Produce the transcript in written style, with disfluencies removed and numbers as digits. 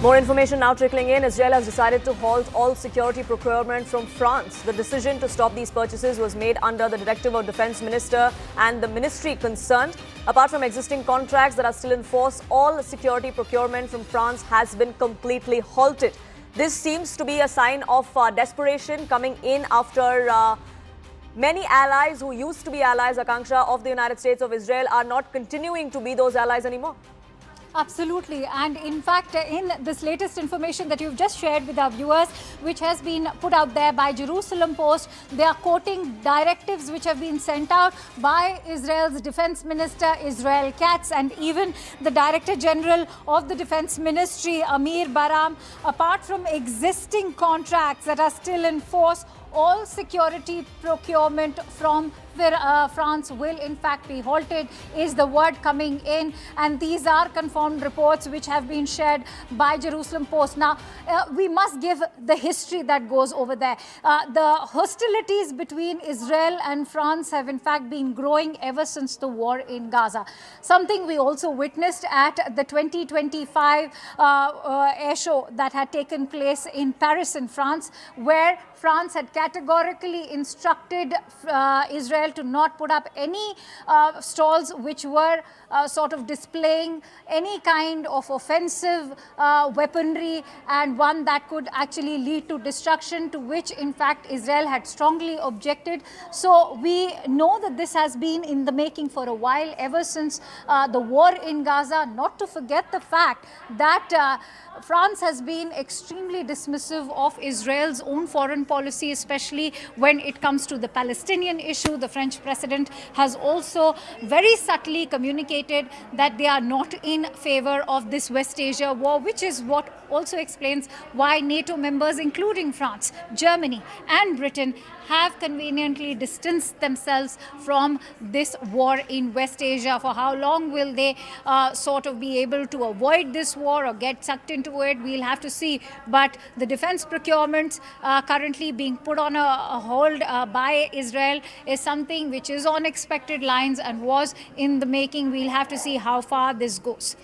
More information now trickling in. Israel has decided to halt all security procurement from France. The decision to stop these purchases was made under the directive of Defense Minister and the ministry concerned. Apart from existing contracts that are still in force, all security procurement from France has been completely halted. This seems to be a sign of desperation coming in after many allies who used to be allies, Akanksha, of the United States of Israel are not continuing to be those allies anymore. Absolutely. And in fact, in this latest information that you've just shared with our viewers, which has been put out there by Jerusalem Post, they are quoting directives which have been sent out by Israel's Defense Minister, Israel Katz, and even the Director General of the Defense Ministry, Amir Baram. Apart from existing contracts that are still in force, all security procurement from France will in fact be halted, is the word coming in, and these are confirmed reports which have been shared by Jerusalem Post. Now, we must give the history that goes over there. The hostilities between Israel and France have in fact been growing ever since the war in Gaza. Something we also witnessed at the 2025 air show that had taken place in Paris in France, where France had categorically instructed Israel to not put up any stalls which were sort of displaying any kind of offensive weaponry and one that could actually lead to destruction, to which in fact Israel had strongly objected. So we know that this has been in the making for a while, ever since the war in Gaza, not to forget the fact that France has been extremely dismissive of Israel's own foreign policy, especially when it comes to the Palestinian issue. The French president has also very subtly communicated that they are not in favor of this West Asia war, which is what also explains why NATO members, including France, Germany and Britain, have conveniently distanced themselves from this war in West Asia. For how long will they sort of be able to avoid this war or get sucked into it? We'll have to see. But the defense procurements currently being put on a hold by Israel is something which is on expected lines and was in the making. We'll have to see how far this goes.